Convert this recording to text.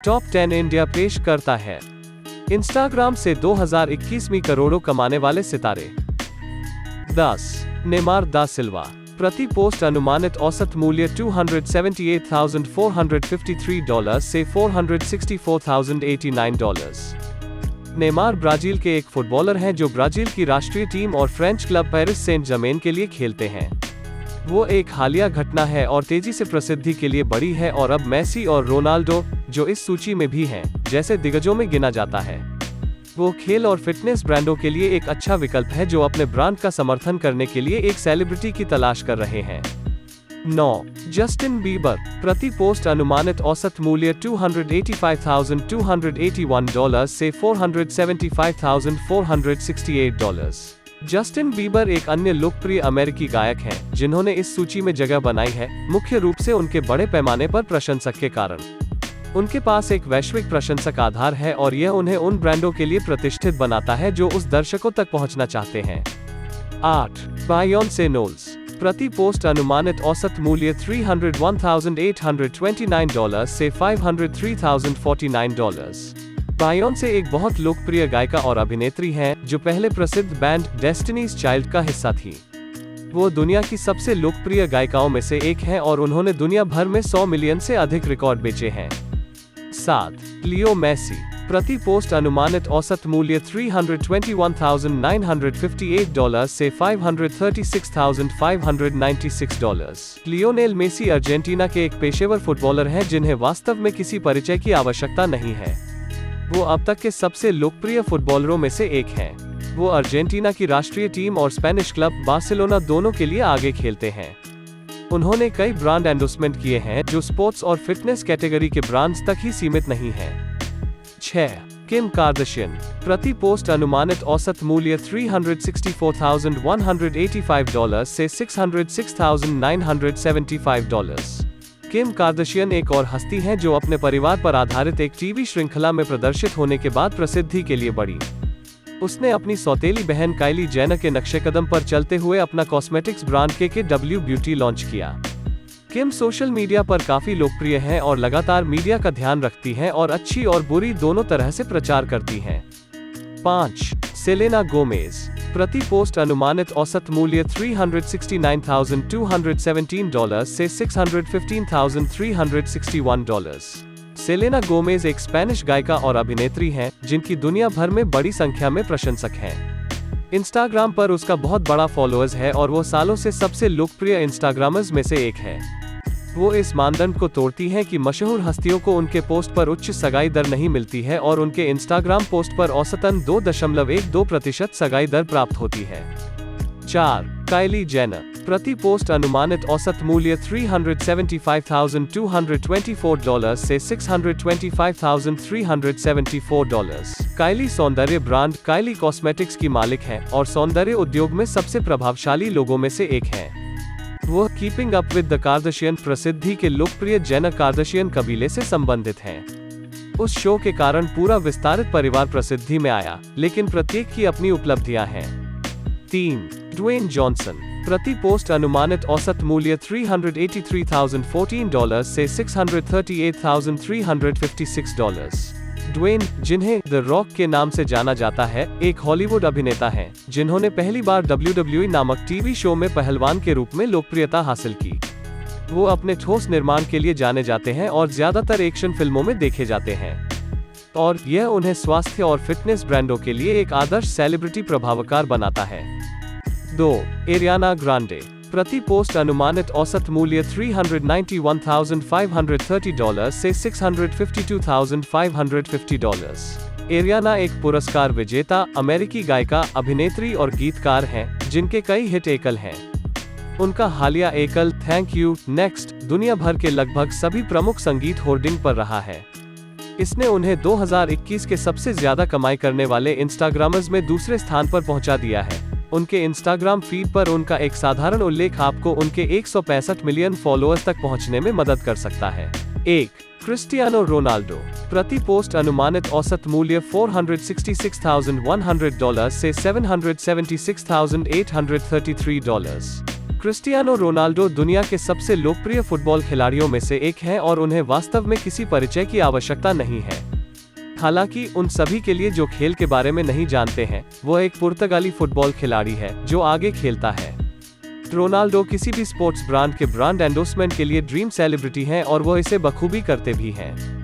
Top 10 India पेश करता है। इंस्टाग्राम से 2021 में करोड़ों कमाने वाले सितारे। 10. नेमार दा सिल्वा। प्रति पोस्ट अनुमानित औसत मूल्य $278,453 से $464,089। नेमार ब्राजील के एक फुटबॉलर हैं जो ब्राजील की राष्ट्रीय टीम और French club Paris Saint Germain के लिए खेलते हैं। वो एक हालिया घटना है और तेजी से प्रसिद्धि के लिए बढ़ी है और अब मेसी और रोनाल्डो, जो इस सूची में भी हैं, जैसे दिग्गजों में गिना जाता है। वो खेल और फिटनेस ब्रांडों के लिए एक अच्छा विकल्प है जो अपने ब्रांड का समर्थन करने के लिए एक सेलिब्रिटी की तलाश कर रहे हैं। 9. Justin Bieber. प्रति पोस्ट अनुमानित औसत मूल्य $285,281 से $475,468। जस्टिन बीबर एक अन्य लोकप्रिय अमेरिकी गायक हैं, जिन्होंने इस सूची में जगह बनाई है, मुख्य रूप से उनके बड़े पैमाने पर प्रशंसक के कारण। उनके पास एक वैश्विक प्रशंसक आधार है और यह उन्हें उन ब्रांडों के लिए प्रतिष्ठित बनाता है जो उस दर्शकों तक पहुंचना चाहते हैं। 8. बायोंसे नोल्स। प्रति पोस्ट अनुमानित औसत मूल्य $301,829 से $503,049। बायोंसे एक बहुत लोकप्रिय गायिका और अभिनेत्री हैं, जो पहले प्रसिद्ध बैंड डेस्टिनीज चाइल्ड का हिस्सा थी। वो दुनिया की सबसे लोकप्रिय गायिकाओं में से एक हैं और उन्होंने दुनिया भर में 100 मिलियन से अधिक रिकॉर्ड बेचे हैं। 7. Leo Messi. प्रति पोस्ट अनुमानित औसत मूल्य $321,958 से $536,596। लियोनेल मेसी अर्जेंटीना के एक पेशेवर फुटबॉलर हैं जिन्हें वास्तव में किसी परिचय की आवश्यकता नहीं है। वो अब तक के सबसे लोकप्रिय फुटबॉलरों में से एक हैं। वो अर्जेंटीना की राष्ट्रीय टीम और स्पेनिश क्लब बार्सिलोना दोनों के लिए आगे खेलते हैं। उन्होंने कई ब्रांड एंडोर्समेंट किए हैं जो स्पोर्ट्स और फिटनेस कैटेगरी के ब्रांड्स तक ही सीमित नहीं हैं। 6. Kim Kardashian. प्रति पोस्ट अनुमानित औसत मूल्य $364,185 से $606,975। किम कार्दाशियन एक और हस्ती हैं जो अपने परिवार पर आधारित एक टीवी श्रृंखला में प्रदर्शित होने के बाद प्रसिद्धि के लिए बढ़ी। उसने अपनी सौतेली बहन काइली जेनर के नक्शेकदम पर चलते हुए अपना cosmetics brand KKW beauty launch किया। किम सोशल मीडिया पर काफी लोकप्रिय हैं और लगातार मीडिया का ध्यान रखती हैं और अच्छी और बुरी दोनों तरह से प्रचार करती हैं। 5. Selena Gomez. प्रति पोस्ट अनुमानित औसत मूल्य $369,217 से $615,361। सेलेना गोमेज एक स्पेनिश गायिका और अभिनेत्री हैं, जिनकी दुनिया भर में बड़ी संख्या में प्रशंसक हैं। इंस्टाग्राम पर उसका बहुत बड़ा फॉलोअर्स है और वो सालों से सबसे लोकप्रिय इंस्टाग्रामर्स में से एक है। वो इस मानदंड को तोड़ती हैं कि मशहूर हस्तियों को उनके पोस्ट पर उच्च सगाई दर नहीं मिलती है और उनके इंस्टाग्राम पोस्ट पर औसतन 2.12% सगाई दर प्राप्त होती है। 4. Kylie Jenner. प्रति पोस्ट अनुमानित औसत मूल्य $375,224 से $625,374। काइली सौंदर्य ब्रांड काइली कॉस्मेटिक्स की मालिक हैं और सौंदर्य उद्योग में सबसे प्रभावशाली लोगों में से एक हैं। वो keeping up with the Kardashian प्रसिद्धि के लोकप्रिय जेनर कार्दाशियन कबीले से संबंधित हैं। उस शो के कारण पूरा विस्तारित परिवार प्रसिद्धि में आया, लेकिन प्रत्येक की अपनी उपलब्धियां हैं। 3. Dwayne Johnson. प्रति पोस्ट अनुमानित औसत मूल्य $383,014 से $638,356। ड्वेन, जिन्हें द रॉक के नाम से जाना जाता है, एक हॉलीवुड अभिनेता हैं, जिन्होंने पहली बार WWE नामक टीवी शो में पहलवान के रूप में लोकप्रियता हासिल की। वो अपने ठोस निर्माण के लिए जाने जाते हैं और ज्यादातर एक्शन फिल्मों में देखे जाते हैं, और यह उन्हें स्वास्थ्य और फिटनेस ब्रांडों के लिए एक आदर्श सेलिब्रिटी प्रभावकार बनाता है। 2. Ariana Grande. प्रति पोस्ट अनुमानित औसत मूल्य $391,530 से $652,550। एरियाना एक पुरस्कार विजेता अमेरिकी गायिका, अभिनेत्री और गीतकार हैं, जिनके कई हिट एकल हैं। उनका हालिया एकल थैंक यू नेक्स्ट दुनिया भर के लगभग सभी प्रमुख संगीत होर्डिंग पर रहा है। इसने उन्हें 2021 के सबसे ज्यादा कमाई करने वाले इंस्टाग्रामर्स में दूसरे स्थान पर पहुंचा दिया है। उनके इंस्टाग्राम फीड पर उनका एक साधारण उल्लेख आपको उनके 165 मिलियन फॉलोअर्स तक पहुंचने में मदद कर सकता है। 1. Cristiano Ronaldo. प्रति पोस्ट अनुमानित औसत मूल्य $466,100 से $776,833। क्रिस्टियानो रोनाल्डो दुनिया के सबसे लोकप्रिय फुटबॉल खिलाड़ियों में से एक हैं और उन्हें वास्तव में किसी परिचय की आवश्यकता नहीं है। हालांकि उन सभी के लिए जो खेल के बारे में नहीं जानते हैं, वो एक पुर्तगाली फुटबॉल खिलाड़ी है जो आगे खेलता है। रोनाल्डो किसी भी स्पोर्ट्स ब्रांड के ब्रांड एंडोर्समेंट के लिए ड्रीम सेलिब्रिटी हैं और वो इसे बखूबी करते भी हैं।